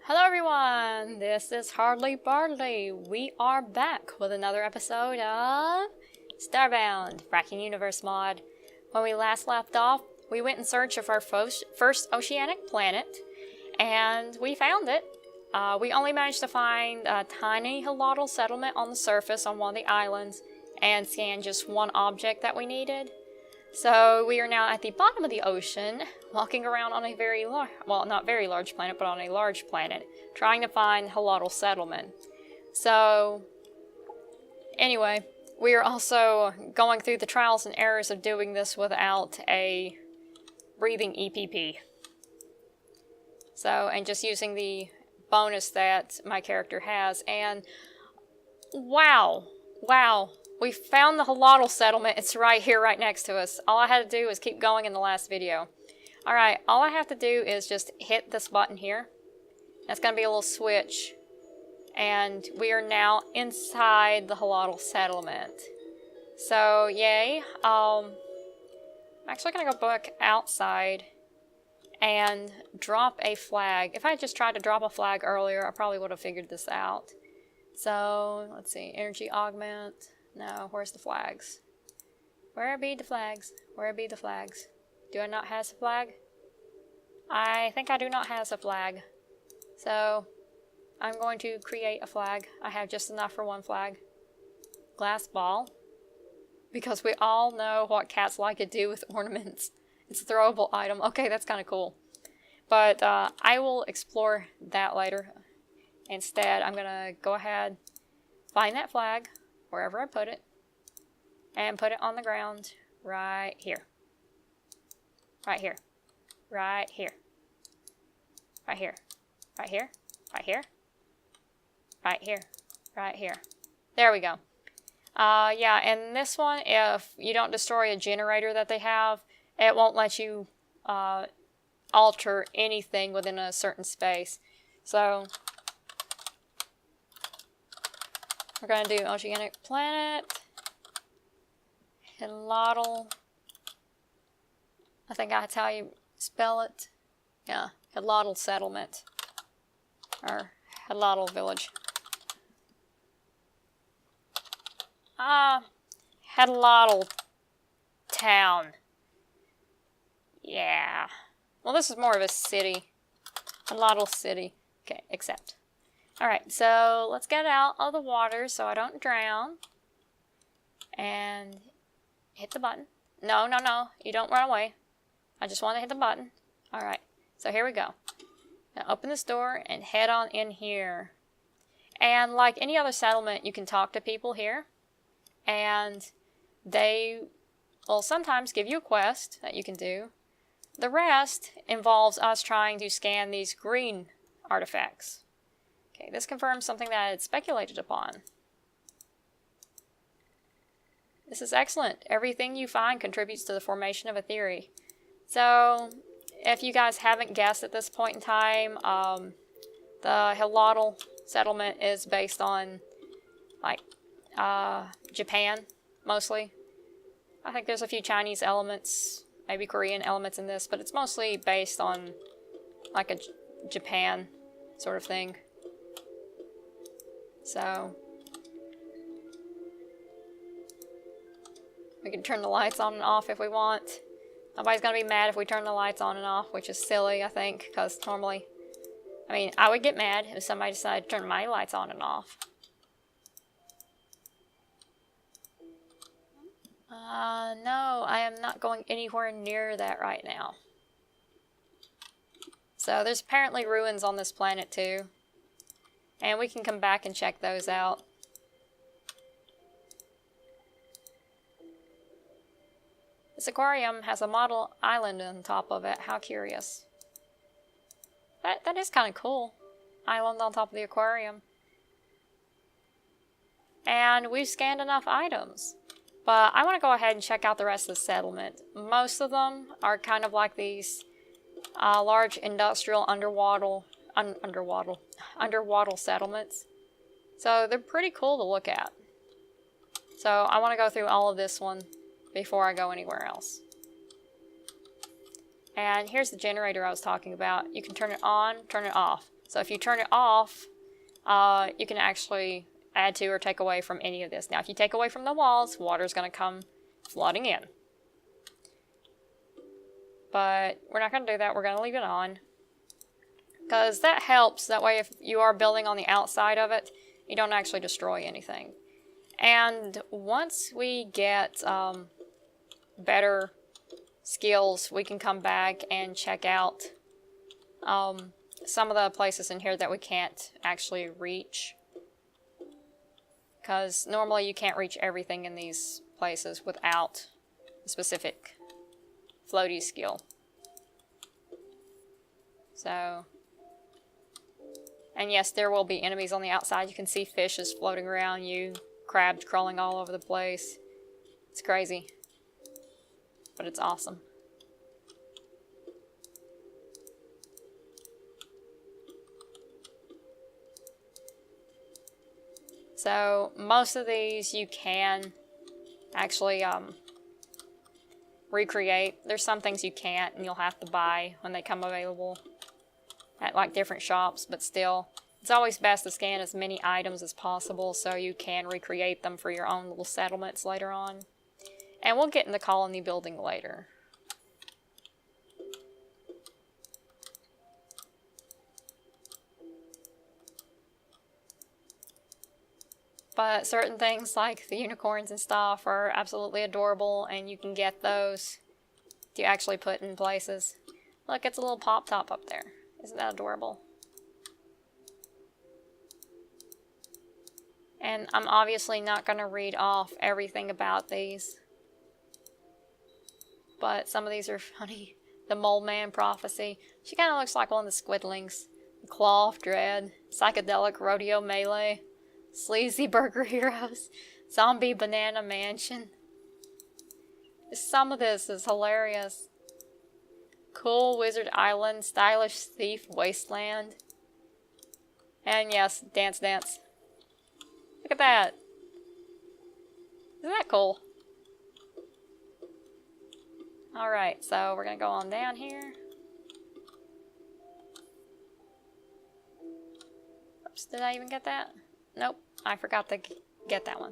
Hello everyone, this is Hardly Bardly. We are back with another episode of Starbound, Frackin Universe mod. When we last left off, we went in search of our first oceanic planet, and we found it. We only managed to find a tiny Hylotl settlement on the surface on one of the islands, and scan just one object that we needed. So we are now at the bottom of the ocean, walking around on a very large, well, not very large planet, but on a large planet, trying to find Hylotl settlement. So, anyway, we are also going through the trials and errors of doing this without a breathing EPP. So, and just using the bonus that my character has, and wow. We found the Hylotl settlement. It's right here, right next to us. All I had to do was keep going in the last video. Alright, all I have to do is just hit this button here. That's going to be a little switch. And we are now inside the Hylotl settlement. So, yay. I'm actually going to go back outside and drop a flag. If I had just tried to drop a flag earlier, I probably would have figured this out. So, let's see. Energy augment. No, where's the flags? Where be the flags? Where be the flags? Do I not have a flag? I think I do not have a flag. So, I'm going to create a flag. I have just enough for one flag. Glass ball. Because we all know what cats like to do with ornaments. It's a throwable item. Okay, that's kind of cool. But I will explore that later. Instead, I'm going to go ahead, find that flag, wherever I put it, and put it on the ground right here. Right here. Right here. Right here. Right here. Right here. Right here. Right here. There we go. Yeah, and this one, if you don't destroy a generator that they have, it won't let you alter anything within a certain space. So we're going to do oceanic planet, Hylotl. I think that's how you spell it. Yeah, Hylotl settlement. Or Hylotl village. Hylotl town. Yeah. Well, this is more of a city. Hylotl city. Okay, accept. Alright, so let's get out of the water so I don't drown. And hit the button. No, you don't run away. I just want to hit the button. Alright, so here we go. Now open this door and head on in here. And like any other settlement, you can talk to people here. And they will sometimes give you a quest that you can do. The rest involves us trying to scan these green artifacts. Okay, this confirms something that I had speculated upon. This is excellent. Everything you find contributes to the formation of a theory. So, if you guys haven't guessed at this point in time, the Hylotl settlement is based on, like, Japan, mostly. I think there's a few Chinese elements, maybe Korean elements in this, but it's mostly based on, like, a Japan sort of thing. So, we can turn the lights on and off if we want. Nobody's going to be mad if we turn the lights on and off, which is silly, I think, because normally, I mean, I would get mad if somebody decided to turn my lights on and off. No, I am not going anywhere near that right now. So, there's apparently ruins on this planet, too. And we can come back and check those out. This aquarium has a model island on top of it. How curious. That is kind of cool. Island on top of the aquarium. And we've scanned enough items. But I want to go ahead and check out the rest of the settlement. Most of them are kind of like these large industrial underwater settlements. So they're pretty cool to look at. So I want to go through all of this one before I go anywhere else. And here's the generator I was talking about. You can turn it on, turn it off. So if you turn it off, you can actually add to or take away from any of this. Now, if you take away from the walls, water's going to come flooding in. But we're not going to do that. We're going to leave it on. Because that helps. That way, if you are building on the outside of it, you don't actually destroy anything. And once we get better skills, we can come back and check out some of the places in here that we can't actually reach. Because normally you can't reach everything in these places without a specific floaty skill. So, and yes, there will be enemies on the outside. You can see fishes floating around you, crabs crawling all over the place. It's crazy, but it's awesome. So most of these you can actually recreate. There's some things you can't and you'll have to buy when they come available at like different shops, but still, it's always best to scan as many items as possible so you can recreate them for your own little settlements later on. And we'll get into colony building later. But certain things like the unicorns and stuff are absolutely adorable, and you can get those to actually put in places. Look, it's a little pop top up there. Isn't that adorable? And I'm obviously not going to read off everything about these, but some of these are funny. The Mole Man Prophecy. She kind of looks like one of the Squidlings. The Claw of Dread. Psychedelic Rodeo Melee. Sleazy Burger Heroes. Zombie Banana Mansion. Some of this is hilarious. Cool Wizard Island. Stylish Thief Wasteland. And yes, Dance Dance. Look at that. Isn't that cool? Alright, so we're going to go on down here. Oops, did I even get that? Nope, I forgot to get that one.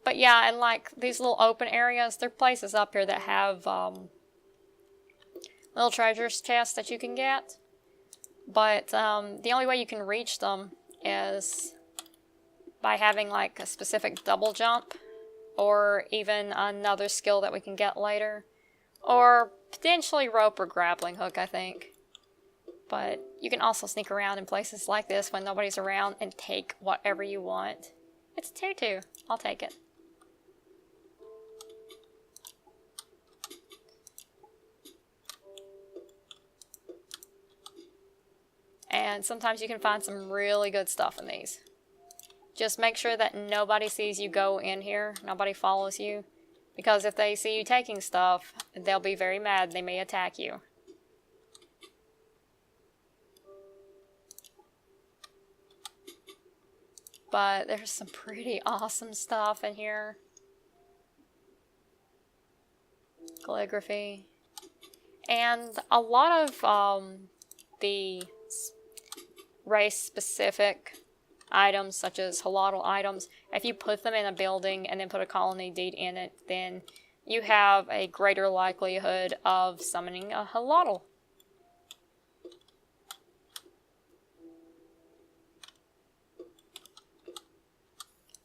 But yeah, and like these little open areas, there are places up here that have little treasures chests that you can get. But the only way you can reach them is by having like a specific double jump, or even another skill that we can get later. Or potentially rope or grappling hook, I think. But you can also sneak around in places like this when nobody's around and take whatever you want. It's a tutu. I'll take it. And sometimes you can find some really good stuff in these. Just make sure that nobody sees you go in here. Nobody follows you. Because if they see you taking stuff, they'll be very mad. They may attack you. But there's some pretty awesome stuff in here. Calligraphy. And a lot of the race-specific items, such as Hylotl items, if you put them in a building and then put a colony deed in it, then you have a greater likelihood of summoning a Hylotl.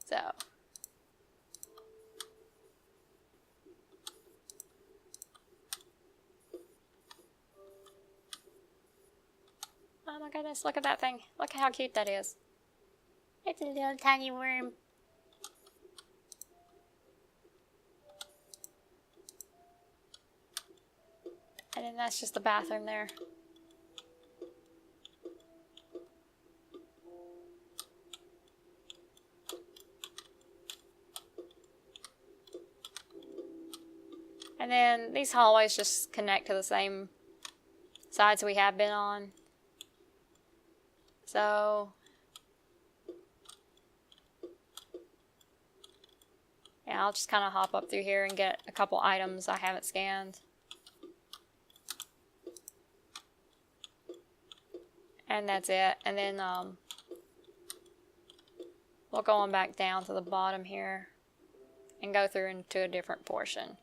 So. Oh my goodness, look at that thing. Look how cute that is. It's a little tiny worm. And then that's just the bathroom there. And then these hallways just connect to the same sides we have been on. So yeah, I'll just kind of hop up through here and get a couple items I haven't scanned. And that's it. And then we'll go on back down to the bottom here and go through into a different portion.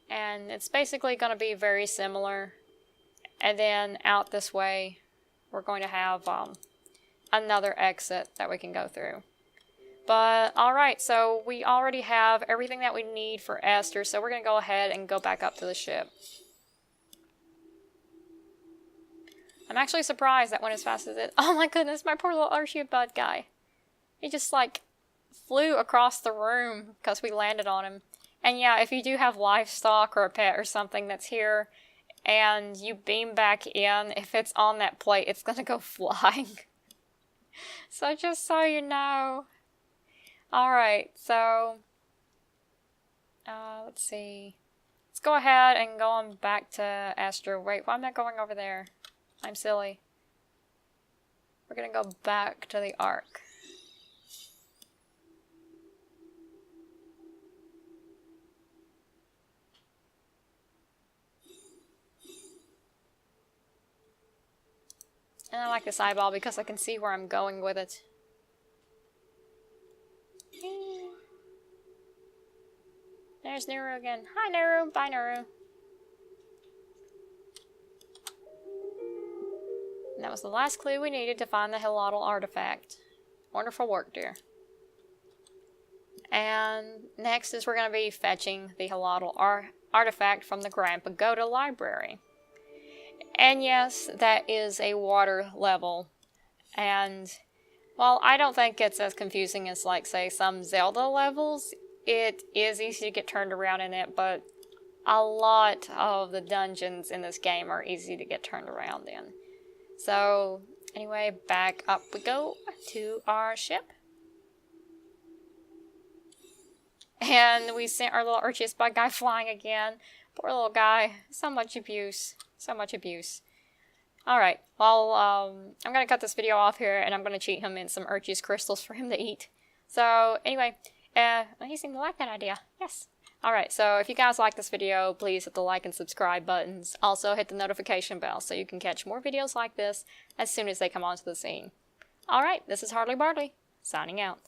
And it's basically going to be very similar. And then out this way, we're going to have another exit that we can go through. But alright, so we already have everything that we need for Esther, so we're going to go ahead and go back up to the ship. I'm actually surprised that went as fast as it. Oh my goodness, my poor little Archie bud guy. He just like flew across the room because we landed on him. And yeah, if you do have livestock or a pet or something that's here and you beam back in, if it's on that plate, it's going to go flying. So just so you know. Alright, so let's see. Let's go ahead and go on back to Esther. Wait, why am I going over there? I'm silly. We're going to go back to the Ark. And I like this eyeball because I can see where I'm going with it. There's Nuru again. Hi Nuru, bye Nuru. And that was the last clue we needed to find the Hylotl artifact. Wonderful work, dear. And next is we're going to be fetching the Hylotl artifact from the Grandpa Goda library. And yes, that is a water level. And while I don't think it's as confusing as, like, say, some Zelda levels, it is easy to get turned around in it, but a lot of the dungeons in this game are easy to get turned around in. So, anyway, back up we go to our ship. And we sent our little Urchis bug guy flying again. Poor little guy. So much abuse. So much abuse. Alright, well, I'm going to cut this video off here, and I'm going to cheat him in some Urchis crystals for him to eat. So, anyway, he seemed to like that idea. Yes. Alright, so if you guys like this video, please hit the like and subscribe buttons. Also, hit the notification bell so you can catch more videos like this as soon as they come onto the scene. Alright, this is Hardly Bardly, signing out.